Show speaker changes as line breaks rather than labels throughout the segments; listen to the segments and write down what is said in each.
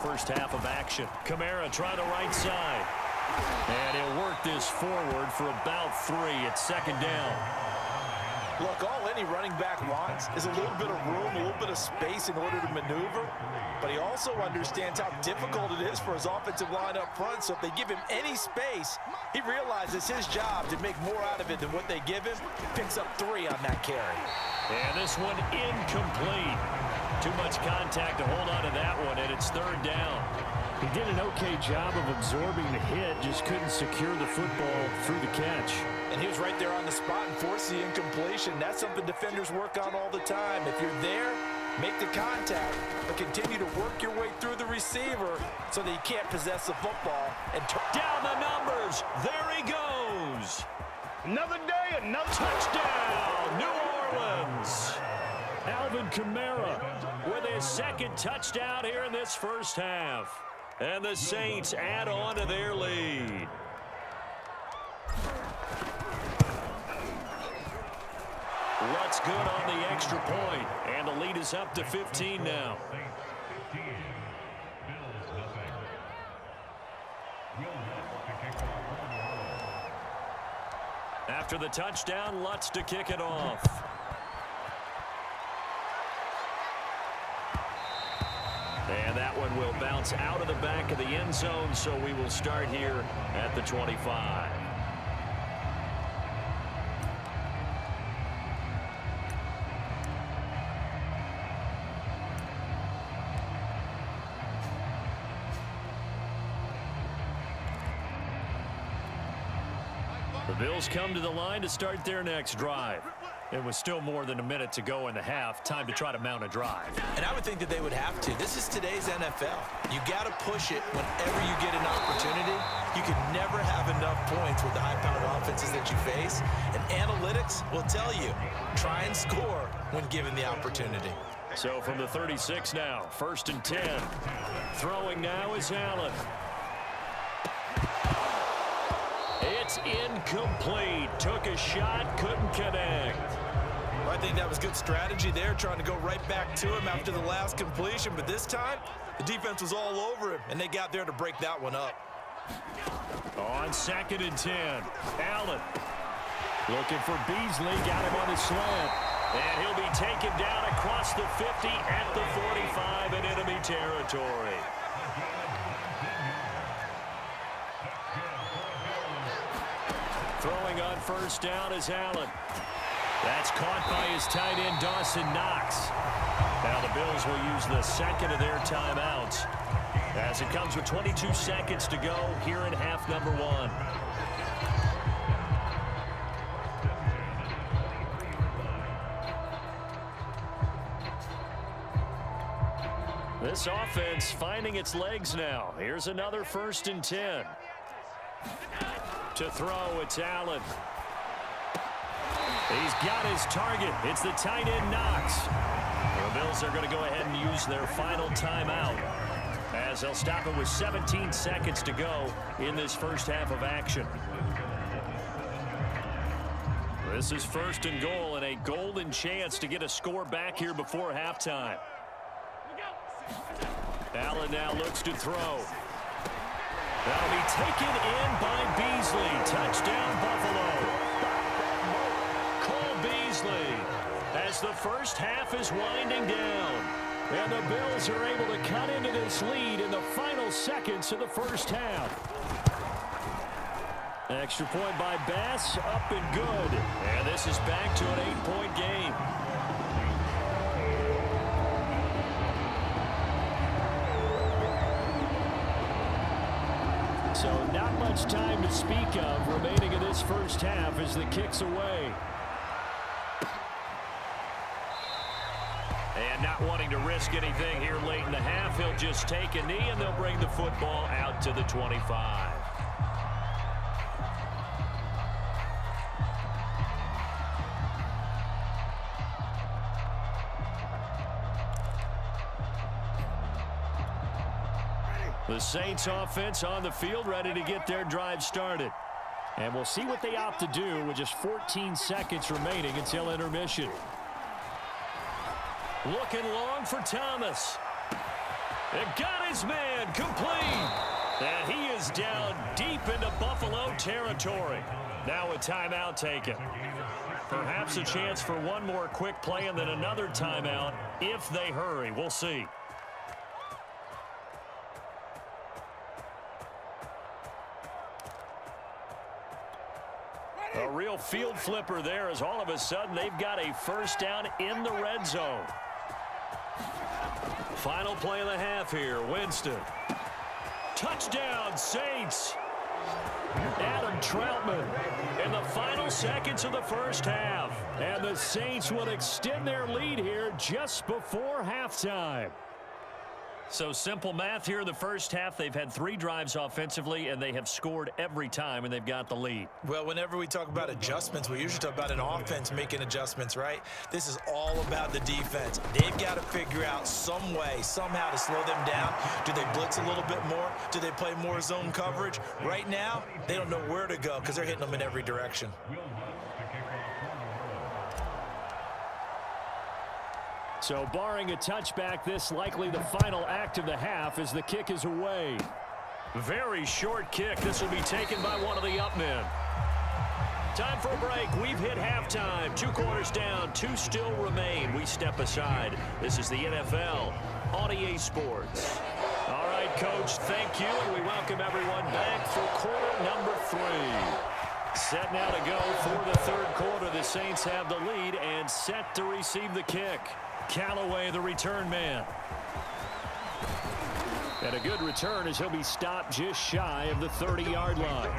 First half of action. Kamara try the right side. And he'll work this forward for about 3 at second down.
Look, all any running back wants is a little bit of room, a little bit of space in order to maneuver. But he also understands how difficult it is for his offensive line up front. So if they give him any space, he realizes his job to make more out of it than what they give him. Picks up 3 on that carry.
And this one incomplete. Too much contact to hold on to that one, and it's third down.
He did an okay job of absorbing the hit, just couldn't secure the football through the catch.
And he was right there on the spot and forced the incompletion. That's something defenders work on all the time. If you're there, make the contact, but continue to work your way through the receiver so that you can't possess the football and turn
down the numbers. There he goes.
Another day, another
touchdown, New Orleans. Alvin Kamara with his second touchdown here in this first half. And the Saints add on to their lead. Lutt's good on the extra point, and the lead is up to 15 now. After the touchdown, Lutz to kick it off. And that one will bounce out of the back of the end zone, so we will start here at the 25. The Bills come to the line to start their next drive. It was still more than a minute to go in the half. Time to try to mount a drive.
And I would think that they would have to. This is today's NFL. You got to push it whenever you get an opportunity. You can never have enough points with the high-powered offenses that you face. And analytics will tell you, try and score when given the opportunity.
So from the 36 now, 1st and 10. Throwing now is Allen. It's incomplete. Took a shot, couldn't connect.
I think that was good strategy there, trying to go right back to him after the last completion. But this time, the defense was all over him, and they got there to break that one up.
On 2nd and 10, Allen looking for Beasley. Got him on the slant. And he'll be taken down across the 50 at the 45 in enemy territory. Throwing on 1st down is Allen. That's caught by his tight end, Dawson Knox. Now the Bills will use the second of their timeouts as it comes with 22 seconds to go here in half number 1. This offense finding its legs now. Here's another 1st and 10. To throw, it's Allen. He's got his target. It's the tight end, Knox. The Bills are going to go ahead and use their final timeout as they'll stop it with 17 seconds to go in this first half of action. This is 1st and goal and a golden chance to get a score back here before halftime. Allen now looks to throw. That'll be taken in by Beasley. Touchdown, Buffalo. Cole Beasley as the first half is winding down. And the Bills are able to cut into this lead in the final seconds of the first half. Extra point by Bass, up and good. And this is back to an 8-point game. So not much time to speak of remaining in this first half as the kick's away. And not wanting to risk anything here late in the half, he'll just take a knee and they'll bring the football out to the 25. The Saints offense on the field ready to get their drive started. And we'll see what they opt to do with just 14 seconds remaining until intermission. Looking long for Thomas. It got his man complete. And he is down deep into Buffalo territory. Now a timeout taken. Perhaps a chance for one more quick play and then another timeout if they hurry. We'll see. A real field flipper there as all of a sudden they've got a first down in the red zone. Final play of the half here. Winston. Touchdown, Saints. Adam Troutman in the final seconds of the first half. And the Saints will extend their lead here just before halftime. So simple math here in the first half. They've had 3 drives offensively, and they have scored every time, and they've got the lead.
Well, whenever we talk about adjustments, we usually talk about an offense making adjustments, right? This is all about the defense. They've got to figure out some way, somehow to slow them down. Do they blitz a little bit more? Do they play more zone coverage? Right now, they don't know where to go because they're hitting them in every direction.
So barring a touchback, this likely the final act of the half as the kick is away.
Very short kick. This will be taken by one of the up men. Time for a break. We've hit halftime. 2 quarters down. 2 still remain. We step aside. This is the NFL on EA Sports. All right, Coach, thank you. And we welcome everyone back for quarter number 3. Set now to go for the third quarter. The Saints have the lead and set to receive the kick. Callaway, the return man. And a good return as he'll be stopped just shy of the 30-yard line.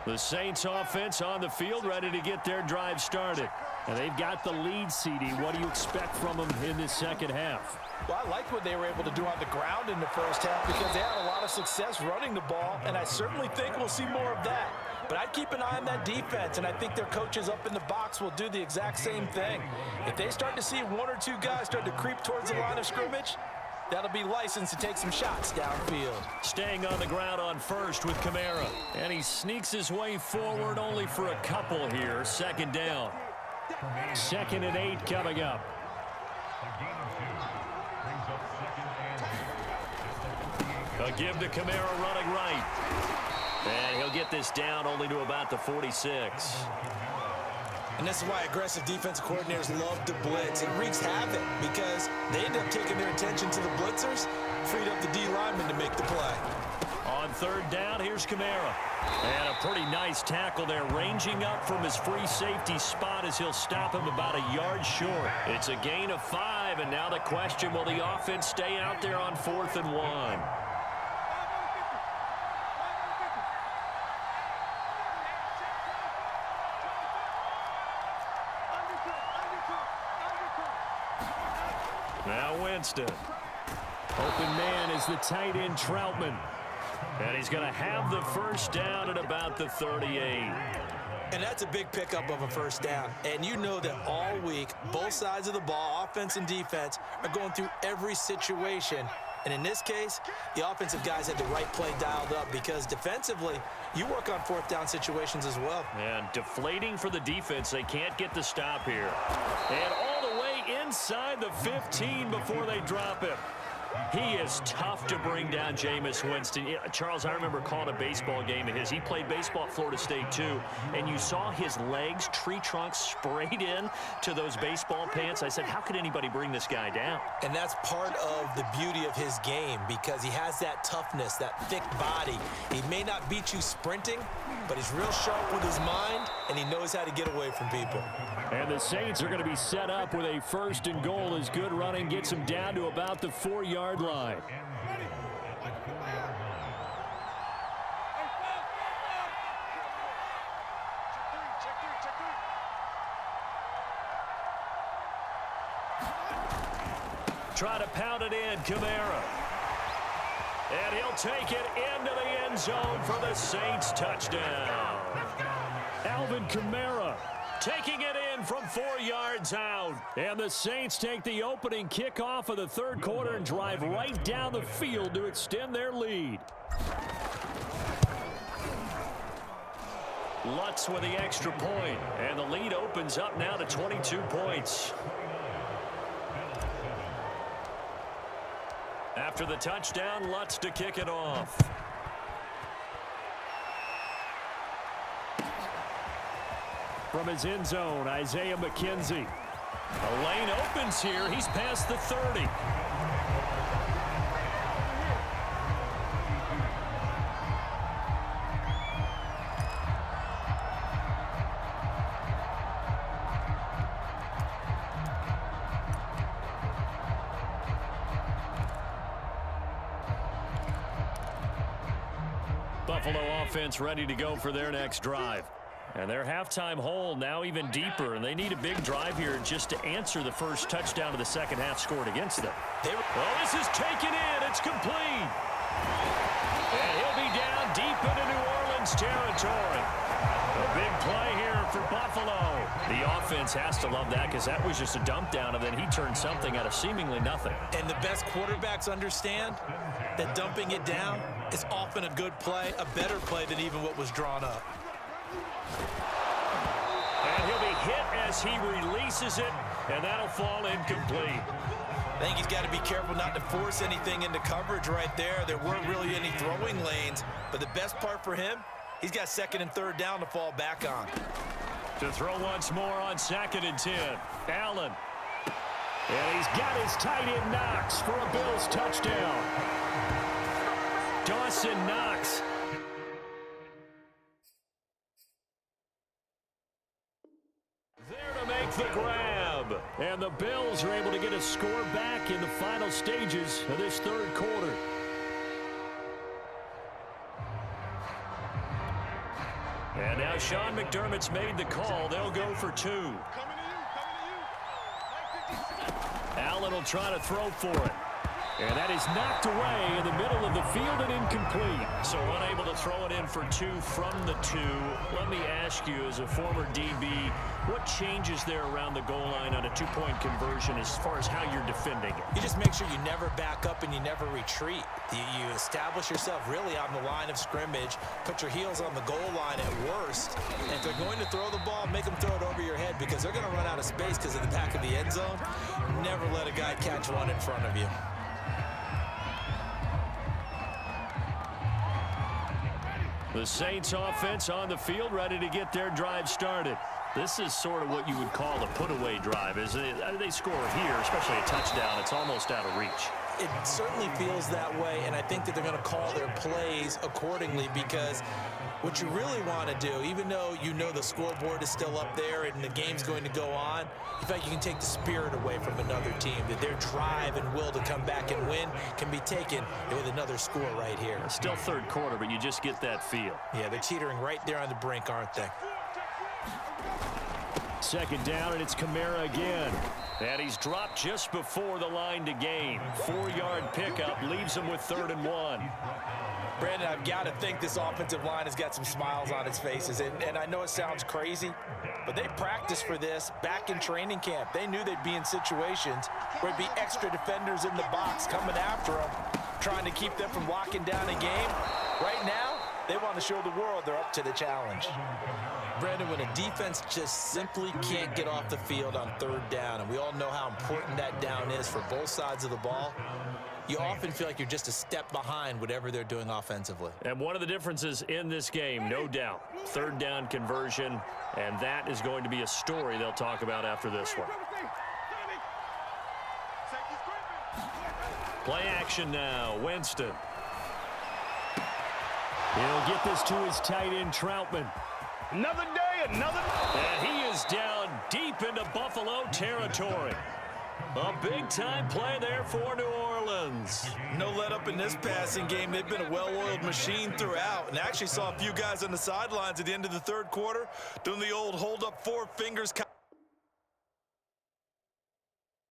The Saints offense on the field ready to get their drive started. And they've got the lead, CD. What do you expect from them in this second half?
Well, I like what they were able to do on the ground in the first half because they had a lot of success running the ball, and I certainly think we'll see more of that. But I'd keep an eye on that defense, and I think their coaches up in the box will do the exact same thing. If they start to see 1 or 2 guys start to creep towards the line of scrimmage, that'll be licensed to take some shots downfield.
Staying on the ground on first with Kamara. And he sneaks his way forward only for a couple here. Second down.
2nd and 8 coming up.
A give to Kamara running right. And he'll get this down only to about the 46.
And this is why aggressive defensive coordinators love to blitz. It wreaks havoc because they end up taking their attention to the blitzers, freed up the D lineman to make the play.
On third down, here's Kamara. And a pretty nice tackle there, ranging up from his free safety spot as he'll stop him about a yard short. It's a gain of 5, and now the question, will the offense stay out there on 4th and 1? Now Winston.
Open man is the tight end Troutman.
And he's going to have the first down at about the 38.
And that's a big pickup of a first down. And you know that all week, both sides of the ball, offense and defense, are going through every situation. And in this case, the offensive guys had the right play dialed up because defensively, you work on 4th down situations as well.
And deflating for the defense. They can't get the stop here. And all the way inside the 15 before they drop him. He is tough to bring down, Jameis Winston. Yeah, Charles, I remember calling a baseball game of his. He played baseball at Florida State, too. And you saw his legs, tree trunks sprayed in to those baseball pants. I said, how could anybody bring this guy down?
And that's part of the beauty of his game because he has that toughness, that thick body. He may not beat you sprinting, but he's real sharp with his mind, and he knows how to get away from people.
And the Saints are going to be set up with a 1st and goal as good running gets him down to about the 4-yard line.
Try to pound it in, Kamara. And he'll take it into the end zone for the Saints touchdown.
Alvin Kamara
taking it in from 4 yards out.
And the Saints take the opening kickoff of the third quarter and drive right down the field to extend their lead.
Lutz with the extra point, and the lead opens up now to 22 points. After the touchdown, Lutz to kick it off. From his end zone, Isaiah McKenzie. The lane opens here. He's past the 30. Buffalo offense ready to go for their next drive. And their halftime hole now even deeper, and they need a big drive here just to answer the first touchdown of the second half scored against them. Oh, this is taken in. It's complete. And he'll be down deep into New Orleans territory. A big play here for Buffalo. The offense has to love that because that was just a dump down, and then he turned something out of seemingly nothing.
And the best quarterbacks understand that dumping it down is often a good play, a better play than even what was drawn up.
And he'll be hit as he releases it, and that'll fall incomplete.
I think he's got to be careful not to force anything into coverage right there. There weren't really any throwing lanes, but the best part for him, he's got second and third down to fall back on.
To throw once more on 2nd and 10. Allen. And he's got his tight end Knox for a Bills touchdown. Dawson Knox. There to make the grab. And the Bills are able to get a score back in the final stages of this third quarter. And now Sean McDermott's made the call. They'll go for 2. Allen will try to throw for it. And that is knocked away in the middle of the field and incomplete. So unable to throw it in for 2 from the 2. Let me ask you, as a former DB, what changes there around the goal line on a 2-point conversion as far as how you're defending it?
You just make sure you never back up and you never retreat. You establish yourself really on the line of scrimmage, put your heels on the goal line at worst, and if they're going to throw the ball, make them throw it over your head because they're going to run out of space because of the back of the end zone. Never let a guy catch one in front of you.
The Saints offense on the field, ready to get their drive started. This is sort of what you would call a put-away drive. As they score here, especially a touchdown, it's almost out of reach.
It certainly feels that way, and I think that they're going to call their plays accordingly because what you really want to do, even though you know the scoreboard is still up there and the game's going to go on, you feel like you can take the spirit away from another team, that their drive and will to come back and win can be taken with another score right here.
It's still third quarter, but you just get that feel.
Yeah, they're teetering right there on the brink, aren't they?
2nd down, and it's Kamara again. And he's dropped just before the line to gain. 4-yard pickup leaves him with 3rd and 1.
Brandon, I've got to think this offensive line has got some smiles on its faces. And I know it sounds crazy, but they practiced for this back in training camp. They knew they'd be in situations where it'd be extra defenders in the box coming after them, trying to keep them from locking down a game. Right now, they want to show the world they're up to the challenge. Brandon, when a defense just simply can't get off the field on 3rd down, and we all know how important that down is for both sides of the ball, you often feel like you're just a step behind whatever they're doing offensively.
And one of the differences in this game, no doubt, 3rd down conversion, and that is going to be a story they'll talk about after this one. Play action now, Winston. He'll get this to his tight end, Troutman.
Another day, another.
And he is down deep into Buffalo territory. A big-time play there for New Orleans.
No let-up in this passing game. They've been a well-oiled machine throughout. And I actually saw a few guys on the sidelines at the end of the 3rd quarter doing the old hold-up 4 fingers.